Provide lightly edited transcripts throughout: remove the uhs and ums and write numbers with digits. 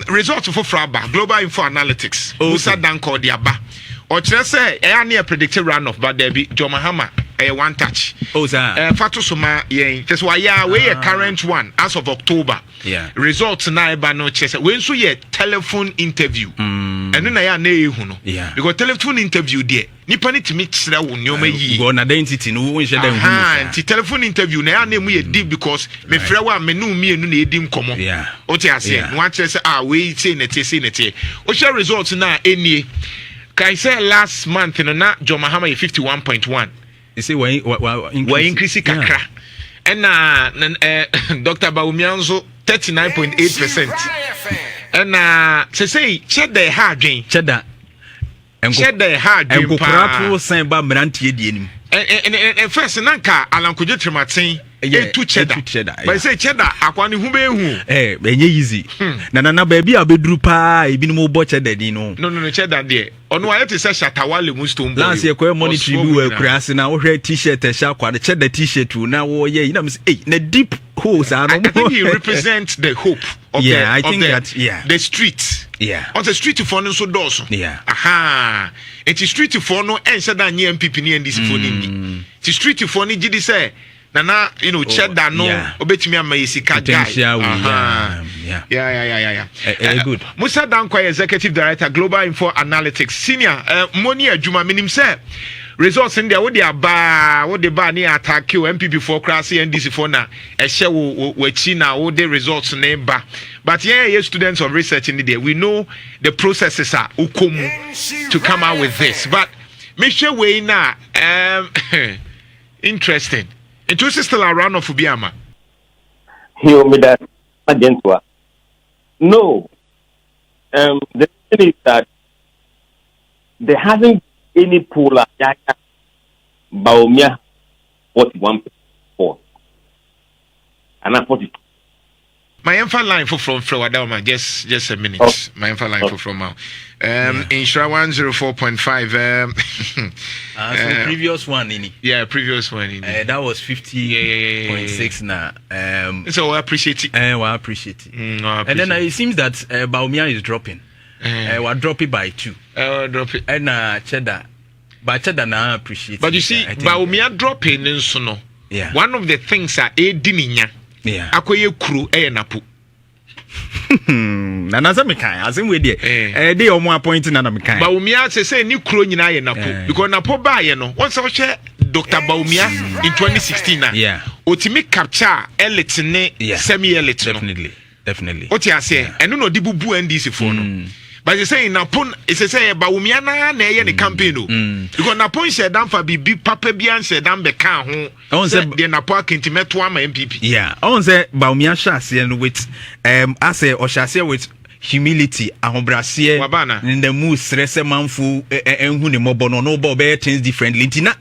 Results for Fraba, Global Info Analytics. Musa Danquah Diaba. Or say, I near predicted runoff, but there be Mahama. One touch. Oh, sir. Fatu Suma, that's why we a current one as of October. Yeah. Results now by no chess. When so ye telephone interview. And then I ne huno. Yeah. Because telephone interview there. Nipa need to mix that one your me. Go on identity no one share them. The telephone interview na name we deep because me frewa me no me no na edim komo. Yeah. O ti ase. One say we say nete. O share results na enie. Kai say last month no na Mahama 51.1. You say we increase kakra. And Dr. Bawumia nso 39.8%. And say cheddar hard drink. Cheddar hard drink. And kokora sen ba mrantie die nim. And first nanka alankoje trematin two cheddar. But say cheddar akwani hu be hu. Enye easy. Na baby abedru pa ebi no bo cheddar di no. No cheddar there. Ono aye te say shatawale mu stone boy. Last year ko monitor bi we kurase na wo hwe t-shirt e sha kwa cheddar t-shirt na wo ye na me say na deep holes are no. I think he represents the hope of the street. Yeah. On the street for no so doso. Yeah. Aha. And the street for no ensa da nye MPP ni ndc for ni. The street for ni gidi say na cheddar no obetimi ama yesika guy. Yeah. Good. Musa Danquah, Executive Director, Global Info Analytics, Senior Money Ajuma minim say results in there what they ba ni attack you MPP for class NDC for na ehye wo China wo the results name ba. But students of research in there, we know the processes are ukomu to come out with this. But make sure we na interesting. It was still around of Ubiama. Hear me that Danquah. No. The thing is that there hasn't any polar Bawumia 41.4 and I'm 42. My info line for from Flowadama, just a minute. My info line for from now. Insura 104.5. So previous one in it. Yeah, previous one in it. That was 50.6 now. So I appreciate it. I appreciate it. And then it seems that Bawumia is dropping. We'll drop it by 2. Drop it. And cheddar. But cheddar now appreciate. But you see, Bawumia dropping in Suno. Yeah. One of the things are Dininya. Yeah. Akoye crew NAPO. Nana me kan asem we dey dey omo appointing na me kan Bawumia say ni crew nyina ye NAPO because NAPO ba ye no once we share Dr. Bawumia in 2016 na otimi capture elite ne semi elite no definitely oti ase eno no di bubu NDC for no. But you say NAPO is say Bawumia na ye ne campaign no because NAPO said dan fa bibi papa bi an said dan be kan ho say the NAPO akintimeto ama MPP on say Bawumia shase no with as a shase with humility ahobrase in the mood stress manfo enhu ne mobo no bo be things differently ntina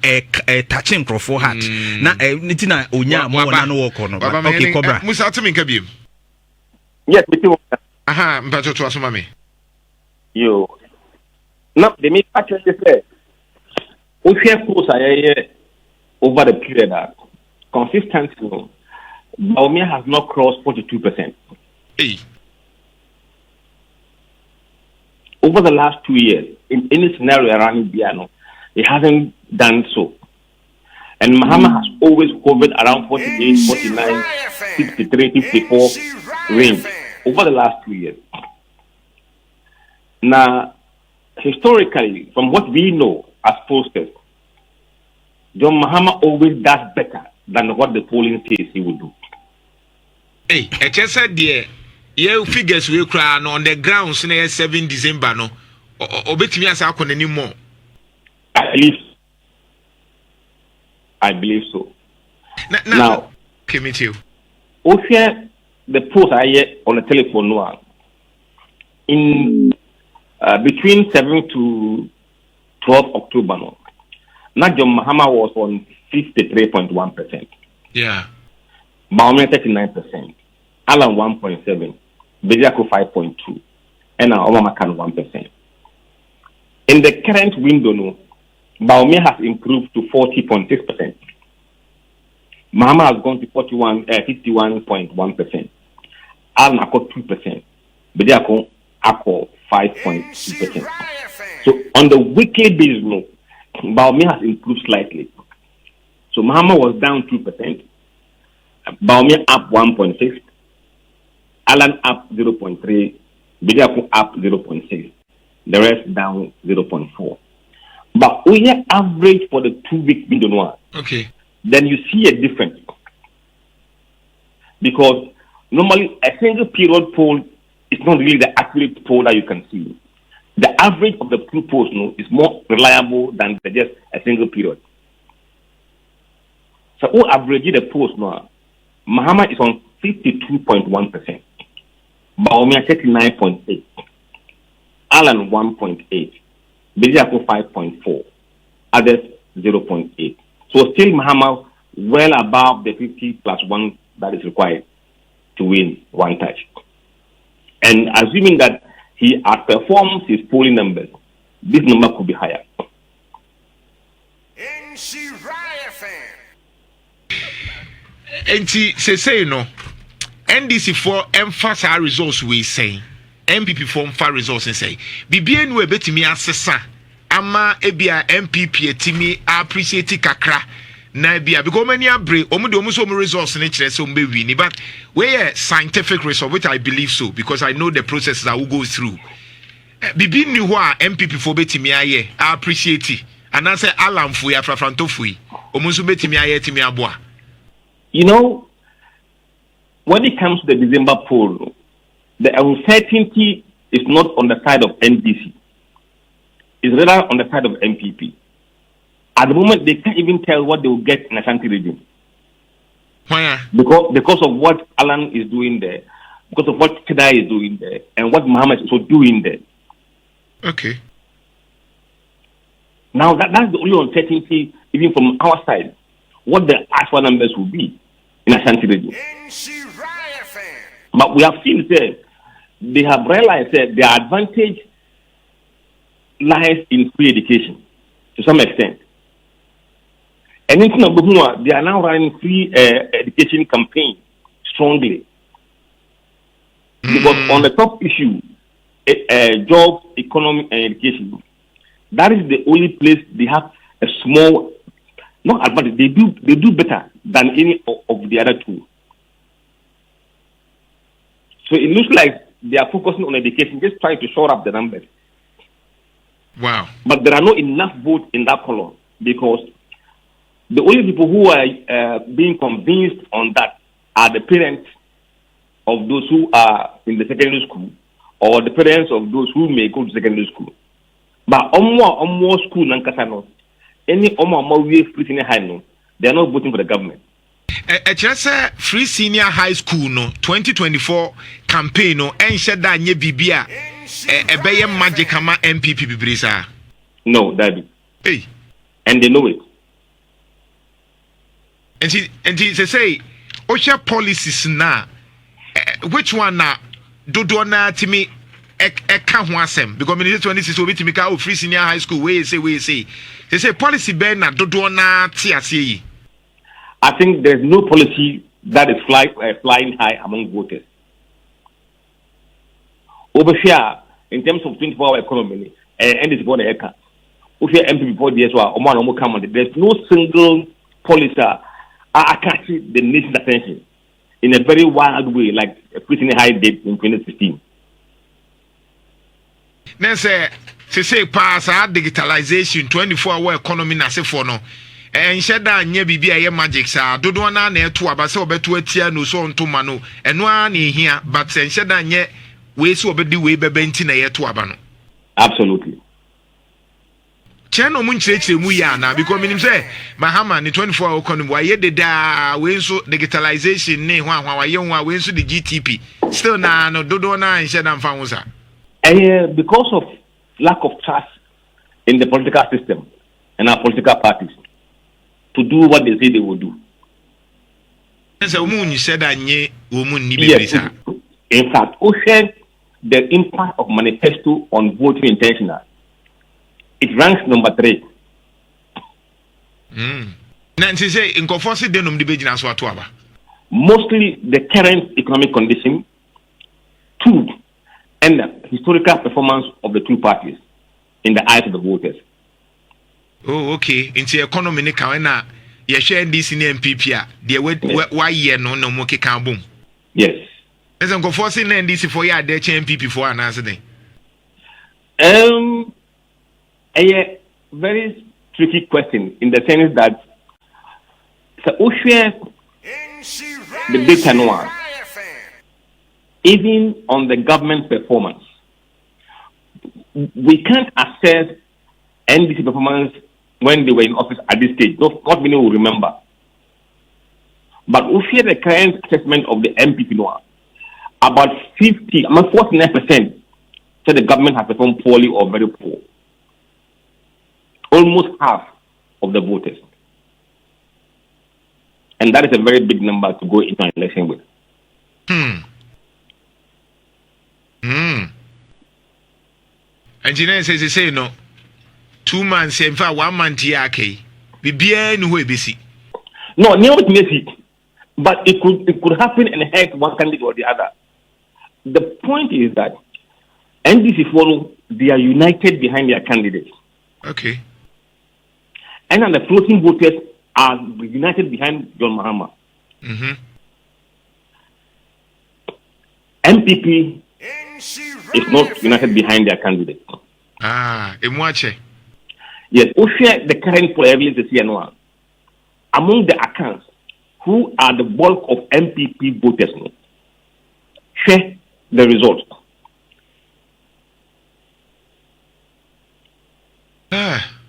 touching crofo heart na ntina onya mo na no work no okay cobra Musa atimi nka biem yes me too aha mpacho to asoma me yo no the me actually say we share course over the period that consistently Bawumia has not crossed 42%. Hey. Over the last 2 years, in any scenario around Biano, it hasn't done so. And Mahama has always hovered around 48, 49, 63, 54 range over the last 2 years. Now, historically, from what we know as pollsters, Mahama always does better than what the polling says he would do. Hey, I just said there. Yeah, figures we cry on the ground since 7 December no. Obetimi asa akon anymore. I believe so. Now, commit you. Osia the post I hear on the telephone no. In between 7 to 12 October no. Mahama was on 53.1%. Yeah. Bawumia 39%. Alan 1.7, Beziako 5.2, and Omamakan 1%. In the current window, no, Bawumia has improved to 40.6%. Mahama has gone to 51.1%. Alan got 2%. Bediako up 5.2%. So on the weekly basis, no, Bawumia has improved slightly. So Mahama was down 2%, Bawumia up 1.6%, Alan up 0.3%, Bediako up 0.6%, the rest down 0.4%. But we have average for the 2-week window. Okay. Then you see a difference. Because normally a single period poll is not really the accurate poll that you can see. The average of the two polls is more reliable than just a single period. So who average the polls now? Mahama is on 52.1%, Bawumia 39.8%, Alan 1.8%, Bediako 5.4%, others 0.8%. So still Mahama well above the 50+1 that is required to win one touch. And assuming that he outperforms his polling numbers, this number could be higher. And say no, NDC for emphasize results we say, MPP for emphasize results and say, BBN we bet me assessa, ama ebia MPP etimi appreciate kakra. Na bia because many abre omuso results in HRS win, but where scientific result, which I believe so, because I know the process that will go through. Bibi ni wa MPP for betimi aye, I appreciate it. And I say alam fui afrafranto fui. Omuso betimi aye timi aboa. You know, when it comes to the December poll, the uncertainty is not on the side of NDC. It's rather on the side of MPP. At the moment, they can't even tell what they will get in Ashanti region. Why? Because of what Alan is doing there, because of what Kedai is doing there, and what Mahama is also doing there. Okay. Now, that's the only uncertainty, even from our side, what the actual numbers will be in Ashanti region. But we have seen that they have realized that their advantage lies in free education to some extent. And in Tinabumua, they are now running free education campaign strongly. Because on the top issue, jobs, economy, and education, that is the only place they have a small, not advantage, they do better than any of the other two. So it looks like they are focusing on education, just trying to shore up the numbers. Wow. But there are not enough votes in that column because the only people who are being convinced on that are the parents of those who are in the secondary school or the parents of those who may go to secondary school. But more school nankasano, any we free senior high no, they are not voting for the government. Just free senior high school no 2024 campaign no ensure that nye bibia ebeye magic ama MPP bibrisa. No, that is. Hey. And they know it. And she say, Osha policies na which one na do na timi eka ho asem because me 26 obi timi ka free senior high school we say they say policy ben na do na ti ase yi. I think there's no policy that is flying high among voters. Over here, in terms of 24-hour economy, and it's going to happen. Over here, MP before the SWA, there's no single policy catching the nation's attention in a very wild way, like a pretty high date in 2016. Then say pass digitalization 24-hour economy na se for no. And shed down nye bibi aye magic sa dodo na na eto abase obeto atia no so ntoma no eno an ehia but shed down nye we so obedi we bebe nti na yeto aba no. Absolutely. Cheno mu nchire mu ya na because minim say Mahama ni 24-hour economy wa ye da we so digitalization ne ho ahwa wa ye ho we so the GTP still na no dodo na shed down fa ho sa. Because of lack of trust in the political system and our political parties to do what they say they will do. Yes, in fact, the impact of manifesto on voting intentional, it ranks number 3. Mostly the current economic condition. 2, and the historical performance of the two parties in the eyes of the voters. Oh, okay. Into economy, ni kawana ye share NDC ni MPP a de why ye no mo keka boom. Yes. Let's go forcing NDC for ya de MPP for an answer. A very tricky question in the sense that the big one, even on the government performance, we can't assess NDC performance when they were in office at this stage. Not many will remember. But we share the current assessment of the MPP Noah. About 49% say the government has performed poorly or very poor. Almost half of the voters. And that is a very big number to go into an election with. Engineer says, say no. 2 months, in fact, 1 month here, okay. Be bien who be see. No, never it. But it could happen and hurt one candidate or the other. The point is that NDC follow, they are united behind their candidates. Okay. And then the floating voters are united behind John Mahama. MPP is not united behind their candidate. Imwache. Yes, we share the current evidence this year now. Among the accounts, who are the bulk of MPP voters? Share the results.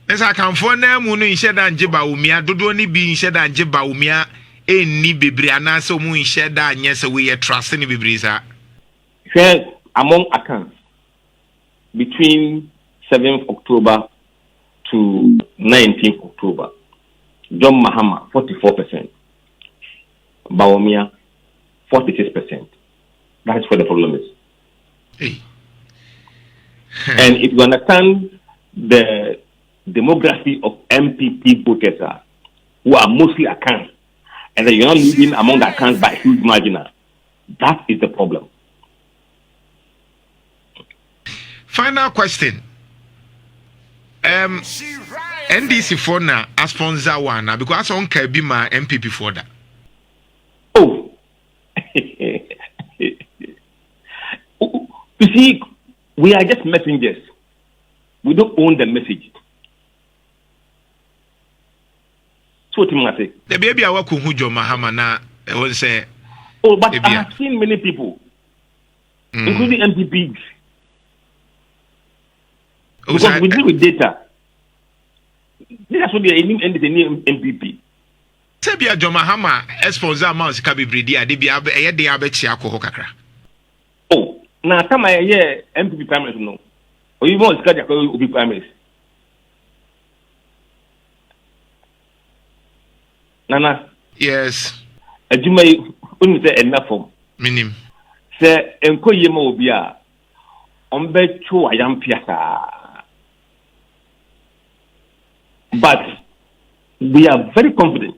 As I can for now, Moon in Shed and Bawumia, do only be in Shed and Bawumia, any Bibriana, so Moon Shed and yes, we are trusting Bibrisa. Share among accounts between 7th October to 19th October. John Mahama, 44%. Bawumia, 46%. That is where the problem is. Hey. And if you understand the demography of MPP voters who are mostly accounts, and then you're not living among the accounts by huge margin, that is the problem. Final question. NDC for now, a sponsor one, because on can be my MPP for that. Oh, you see, we are just messengers. We don't own the message. So what you say? The baby I work with John Mahama na will say. Oh, but I have seen many people, including MPPs. Because we deal with data. That's what they are aiming at the MPP. Sebia John Mahama sponsor mouse kabi bredi ade bia e de abechi akọ kakra. Oh, na time I hear MPP primaries no. Or even on schedule will be primaries. Nana. Yes. Ajuma unu say enough form. Minim. Say enko yema obi a ombechu ayampiasa. But we are very confident.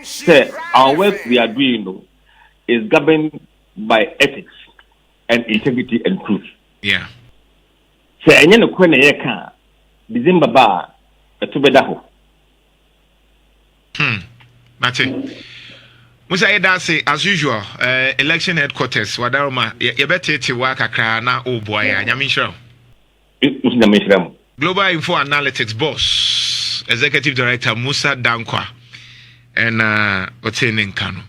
Say our work we are doing is governed by ethics and integrity and truth. Yeah. Say enye no kwen ye ka December ba etubeda ho. Mate. Musa say as usual, election headquarters wadaroma ye betete wa kakra na oboya nyamisho. Global Info Analytics boss, Executive Director Musa Danquah, and Otenin Kano.